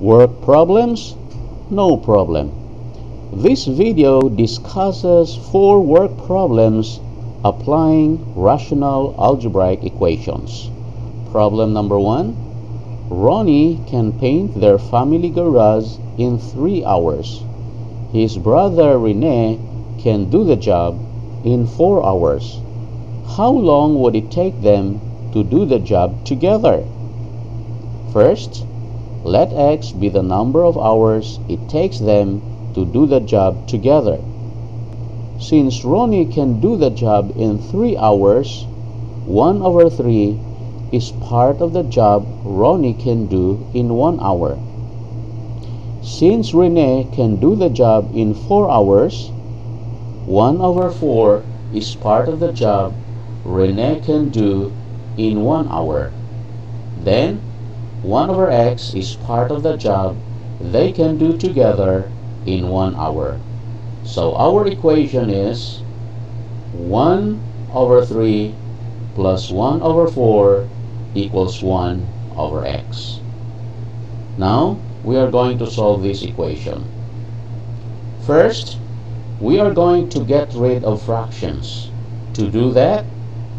Work problems? No problem. This video discusses 4 work problems applying rational algebraic equations. Problem number 1. Ronnie can paint their family garage in 3 hours. His brother Rene can do the job in 4 hours. How long would it take them to do the job together? First, let x be the number of hours it takes them to do the job together. Since Ronnie can do the job in 3 hours, 1 over 3 is part of the job Ronnie can do in 1 hour. Since Rene can do the job in 4 hours, 1 over 4 is part of the job Rene can do in 1 hour. Then, 1 over x is part of the job they can do together in 1 hour. So our equation is 1 over 3 plus 1 over 4 equals 1 over x. Now, we are going to solve this equation. First, we are going to get rid of fractions. To do that,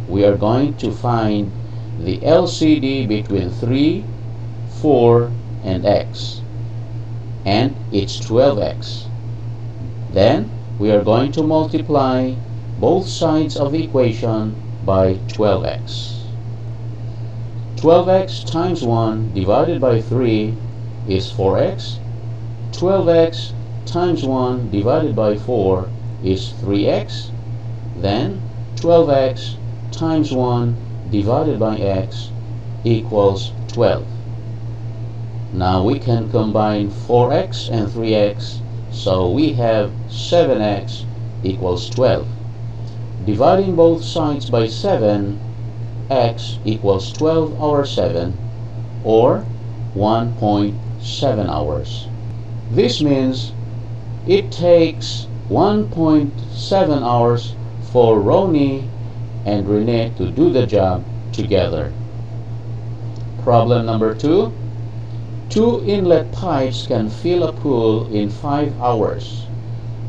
we are going to find the LCD between 3, 4, and x. And it's 12x. Then, we are going to multiply both sides of the equation by 12x. 12x times 1 divided by 3 is 4x. 12x times 1 divided by 4 is 3x. Then, 12x times 1 divided by x equals 12. Now we can combine 4x and 3x, so we have 7x equals 12. Dividing both sides by 7, x equals 12 over 7, or 1.7 hours. This means it takes 1.7 hours for Ronnie and Rene to do the job together. Problem number 2. 2 inlet pipes can fill a pool in 5 hours.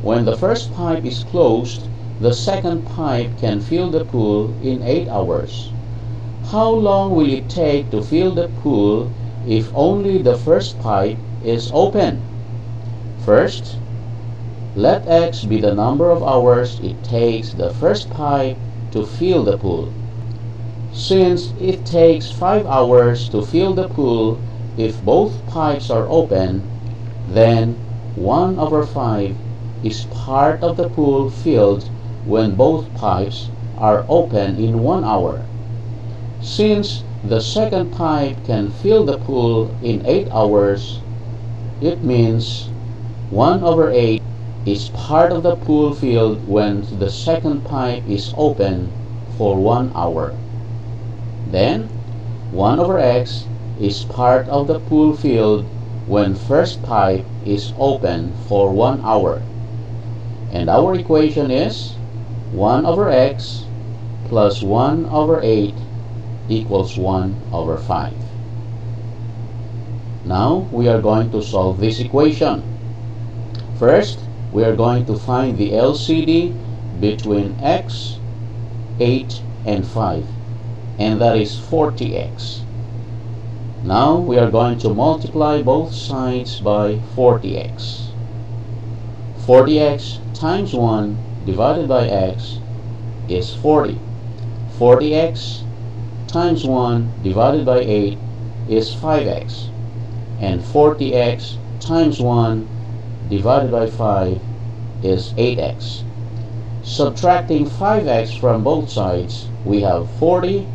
When the first pipe is closed, the second pipe can fill the pool in 8 hours. How long will it take to fill the pool if only the first pipe is open? First, let x be the number of hours it takes the first pipe to fill the pool. Since it takes 5 hours to fill the pool if both pipes are open, then 1 over 5 is part of the pool filled when both pipes are open in 1 hour. Since the second pipe can fill the pool in 8 hours, it means 1 over 8 is part of the pool filled when the second pipe is open for 1 hour. Then, 1 over x is part of the pool filled when first pipe is open for 1 hour. And our equation is 1 over x plus 1 over 8 equals 1 over 5. Now, we are going to solve this equation. First, we are going to find the LCD between x, 8, and 5, and that is 40x. Now we are going to multiply both sides by 40x. 40x times 1 divided by x is 40. 40x times 1 divided by 8 is 5x. And 40x times 1 divided by 5 is 8x. Subtracting 5x from both sides, we have 40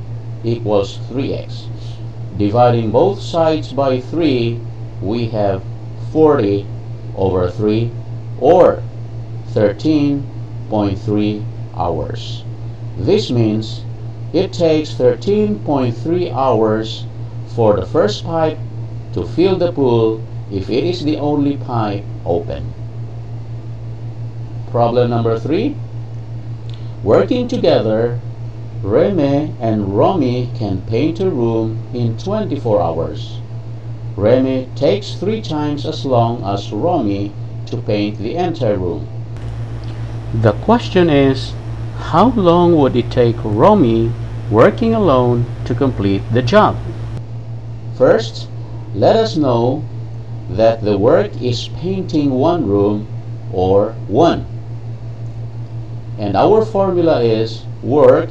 equals 3x. Dividing both sides by 3, we have 40 over 3, or 13.3 hours. This means it takes 13.3 hours for the first pipe to fill the pool if it is the only pipe open. Problem number 3. Working together, Rene and Romy can paint a room in 24 hours. Remy takes 3 times as long as Romy to paint the entire room. The question is, how long would it take Romy working alone to complete the job? First, let us know that the work is painting one room, or 1. And our formula is work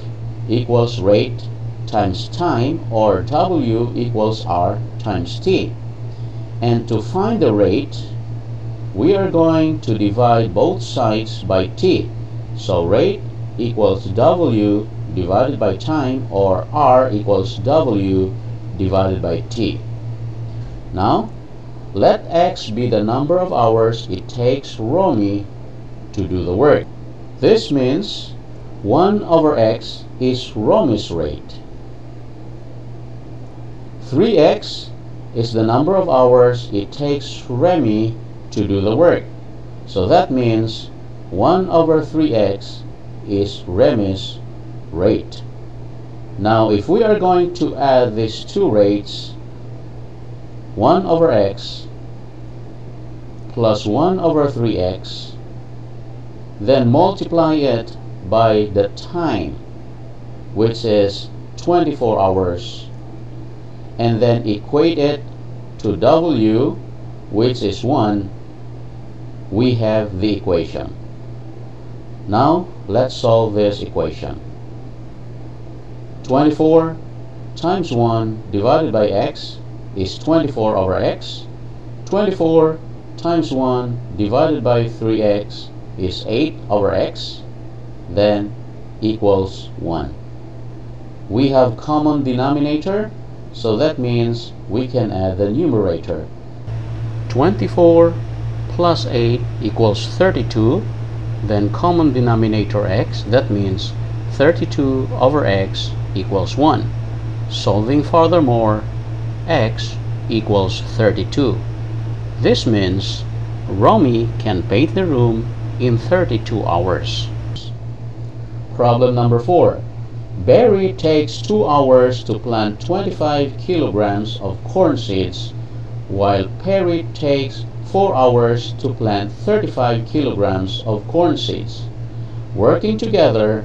equals rate times time, or W equals R times T. And to find the rate, we are going to divide both sides by T. So rate equals W divided by time, or R equals W divided by T. Now, let X be the number of hours it takes Romy to do the work. This means 1 over X is Romy's rate. 3X is the number of hours it takes Remy to do the work. So that means 1 over 3X is Remy's rate. Now if we are going to add these two rates, 1 over X plus 1 over 3X, then multiply it by the time, which is 24 hours, and then equate it to W, which is 1, we have the equation. Now let's solve this equation. 24 times 1 divided by X is 24 over X. 24 times 1 divided by 3X is 8 over X, then equals 1. We have common denominator, so that means we can add the numerator. 24 plus 8 equals 32, then common denominator X, that means 32 over X equals 1. Solving furthermore, X equals 32. This means Romy can paint the room in 32 hours. Problem number 4. Barry takes 2 hours to plant 25 kilograms of corn seeds, while Perry takes 4 hours to plant 35 kilograms of corn seeds. Working together,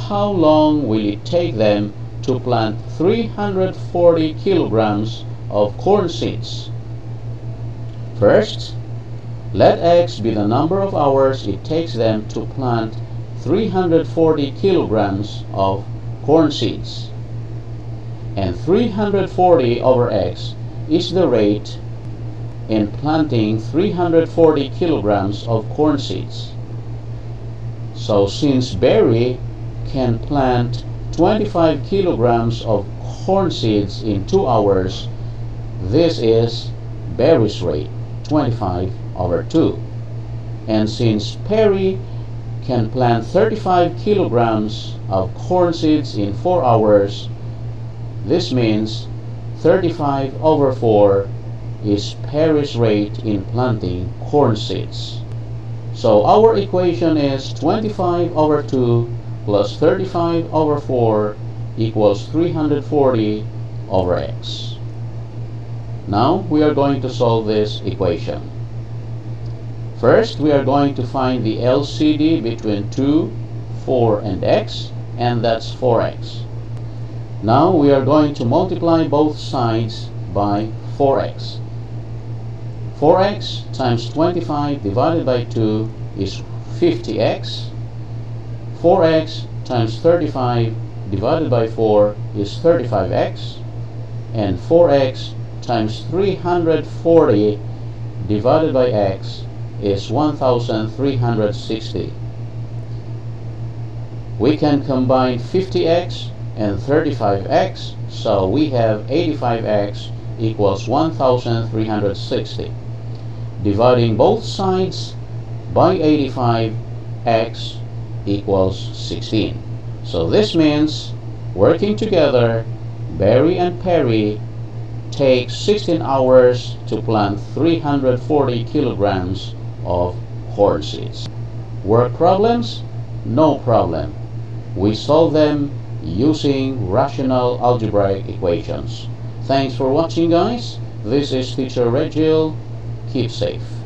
how long will it take them to plant 340 kilograms of corn seeds? First, let X be the number of hours it takes them to plant 340 kilograms of corn seeds. And 340 over X is the rate in planting 340 kilograms of corn seeds. So since Barry can plant 25 kilograms of corn seeds in 2 hours, this is Barry's rate, 25 over 2. And since Perry can plant 35 kilograms of corn seeds in 4 hours, this means 35 over 4 is Perry's rate in planting corn seeds. So our equation is 25 over 2 plus 35 over 4 equals 340 over X. Now we are going to solve this equation. First, we are going to find the LCD between 2, 4, and X, and that's 4X. Now we are going to multiply both sides by 4X. 4X times 25 divided by 2 is 50X. 4X times 35 divided by 4 is 35X. And 4X times 340 divided by X is 1360. We can combine 50X and 35X, so we have 85X equals 1360. Dividing both sides by 85, X equals 16. So this means, working together, Barry and Perry take 16 hours to plant 340 kilograms of corn seeds. Work problems? No problem. We solve them using rational algebraic equations. Thanks for watching, guys. This is teacher Regil. Keep safe.